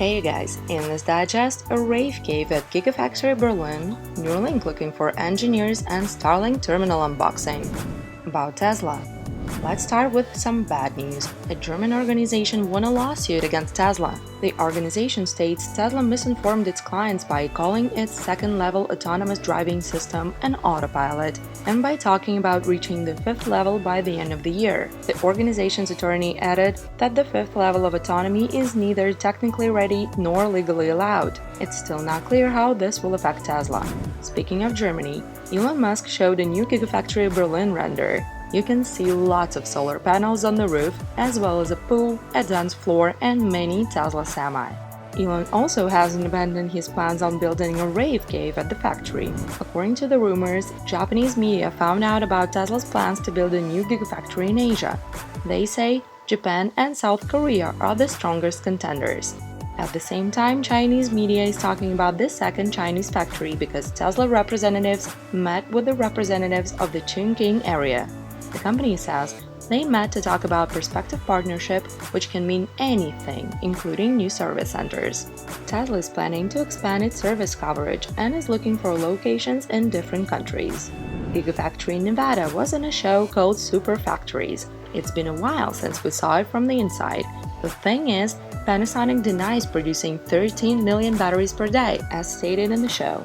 Hey guys, in this digest, a rave cave at Gigafactory Berlin, Neuralink looking for engineers, and Starlink terminal unboxing. About Tesla. Let's start with some bad news. A German organization won a lawsuit against Tesla. The organization states Tesla misinformed its clients by calling its second-level autonomous driving system an Autopilot, and by talking about reaching the fifth level by the end of the year. The organization's attorney added that the fifth level of autonomy is neither technically ready nor legally allowed. It's still not clear how this will affect Tesla. Speaking of Germany, Elon Musk showed a new Gigafactory Berlin render. You can see lots of solar panels on the roof, as well as a pool, a dance floor, and many Tesla Semi. Elon also hasn't abandoned his plans on building a rave cave at the factory. According to the rumors, Japanese media found out about Tesla's plans to build a new Gigafactory in Asia. They say Japan and South Korea are the strongest contenders. At the same time, Chinese media is talking about this second Chinese factory because Tesla representatives met with the representatives of the Chongqing area. The company says they met to talk about prospective partnership, which can mean anything, including new service centers. Tesla is planning to expand its service coverage and is looking for locations in different countries. Gigafactory in Nevada was in a show called Super Factories. It's been a while since we saw it from the inside. The thing is, Panasonic denies producing 13 million batteries per day, as stated in the show.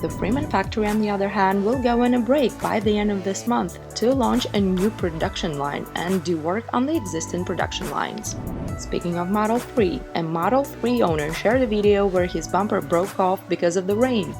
The Fremont factory, on the other hand, will go on a break by the end of this month to launch a new production line and do work on the existing production lines. Speaking of Model 3, a Model 3 owner shared a video where his bumper broke off because of the rain.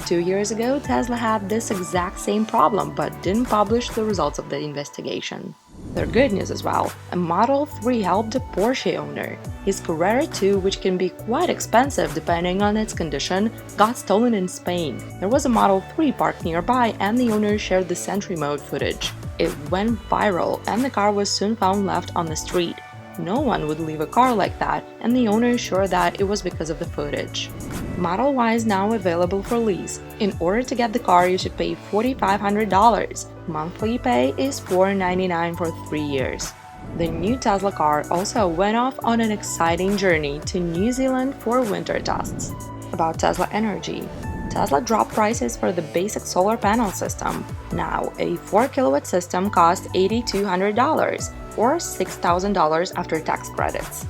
2 years ago, Tesla had this exact same problem but didn't publish the results of the investigation. There's good news as well. A Model 3 helped a Porsche owner. His Carrera 2, which can be quite expensive depending on its condition, got stolen in Spain. There was a Model 3 parked nearby and the owner shared the Sentry Mode footage. It went viral and the car was soon found left on the street. No one would leave a car like that, and the owner is sure that it was because of the footage. Model Y is now available for lease. In order to get the car, you should pay $4,500. Monthly pay is $499 for 3 years. The new Tesla car also went off on an exciting journey to New Zealand for winter tests. About Tesla Energy. Tesla dropped prices for the basic solar panel system. Now, a 4-kilowatt system costs $8,200, or $6,000 after tax credits.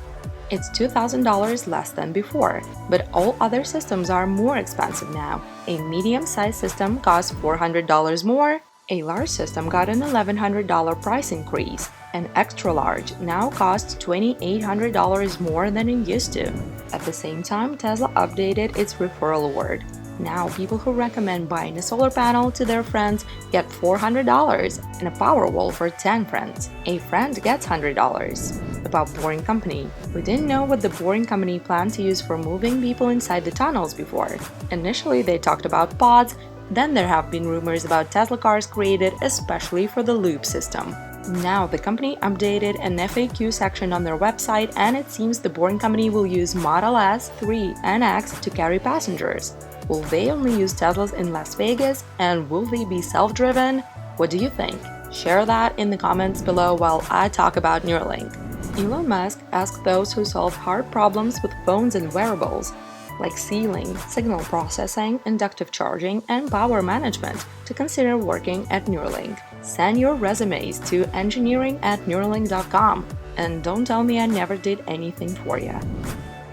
It's $2,000 less than before, but all other systems are more expensive now. A medium-sized system costs $400 more, a large system got an $1,100 price increase, an extra large now costs $2,800 more than it used to. At the same time, Tesla updated its referral award. Now, people who recommend buying a solar panel to their friends get $400 and a Powerwall for 10 friends. A friend gets $100. About Boring Company. We didn't know what the Boring Company planned to use for moving people inside the tunnels before. Initially, they talked about pods, then there have been rumors about Tesla cars created especially for the loop system. Now, the company updated an FAQ section on their website, and it seems the Boring Company will use Model S, 3, and X to carry passengers. Will they only use Teslas in Las Vegas, and will they be self-driven? What do you think? Share that in the comments below while I talk about Neuralink. Elon Musk asked those who solve hard problems with phones and wearables, like sealing, signal processing, inductive charging, and power management, to consider working at Neuralink. Send your resumes to engineering@neuralink.com, and don't tell me I never did anything for you.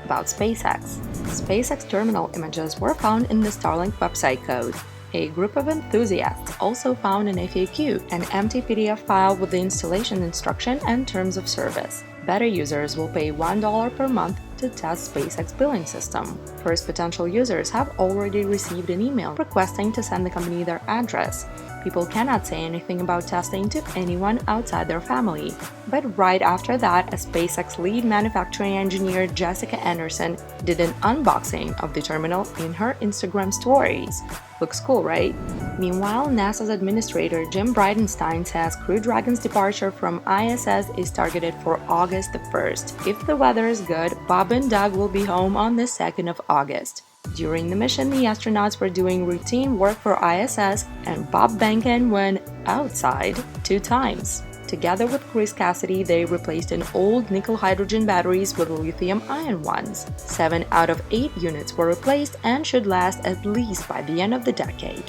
About SpaceX. SpaceX terminal images were found in the Starlink website code. A group of enthusiasts also found an FAQ, an empty PDF file with the installation instruction and terms of service. Beta users will pay $1 per month to test SpaceX billing system. First potential users have already received an email requesting to send the company their address. People cannot say anything about testing to anyone outside their family. But right after that, a SpaceX lead manufacturing engineer, Jessica Anderson, did an unboxing of the terminal in her Instagram stories. Looks cool, right? Meanwhile, NASA's administrator Jim Bridenstine says Crew Dragon's departure from ISS is targeted for August the 1st. If the weather is good, Bob and Doug will be home on the 2nd of August. During the mission, the astronauts were doing routine work for ISS, and Bob Behnken went outside 2 times. together with Chris Cassidy, they replaced an old nickel-hydrogen batteries with lithium-ion ones. 7 out of 8 units were replaced and should last at least by the end of the decade.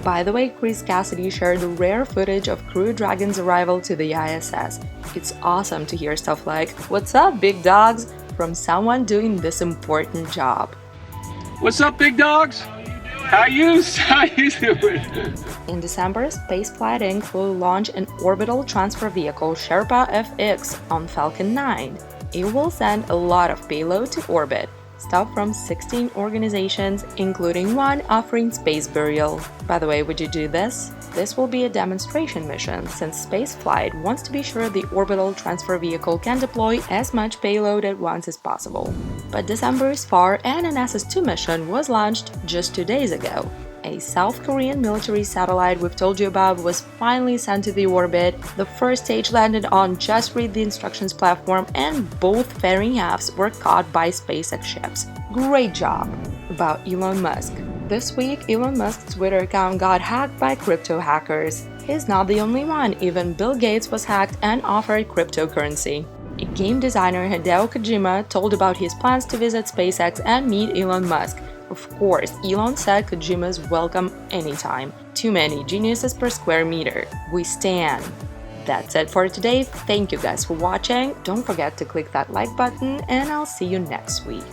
By the way, Chris Cassidy shared rare footage of Crew Dragon's arrival to the ISS. It's awesome to hear stuff like, "What's up, big dogs?" from someone doing this important job. What's up, big dogs? How you doing? In December, Spaceflight Inc. will launch an orbital transfer vehicle Sherpa FX on Falcon 9. It will send a lot of payload to orbit, stuff from 16 organizations, including one offering space burial. By the way, would you do this? This will be a demonstration mission, since spaceflight wants to be sure the orbital transfer vehicle can deploy as much payload at once as possible. But December's FAR and ANASIS 2 mission was launched just 2 days ago. A South Korean military satellite we've told you about was finally sent to the orbit. The first stage landed on Just Read the Instructions platform, and both fairing halves were caught by SpaceX ships. Great job! About Elon Musk. This week, Elon Musk's Twitter account got hacked by crypto hackers. He's not the only one, even Bill Gates was hacked and offered cryptocurrency. A game designer, Hideo Kojima, told about his plans to visit SpaceX and meet Elon Musk. Of course, Elon said Kojima's welcome anytime. Too many geniuses per square meter. We stand. That's it for today. Thank you guys for watching. Don't forget to click that like button, and I'll see you next week.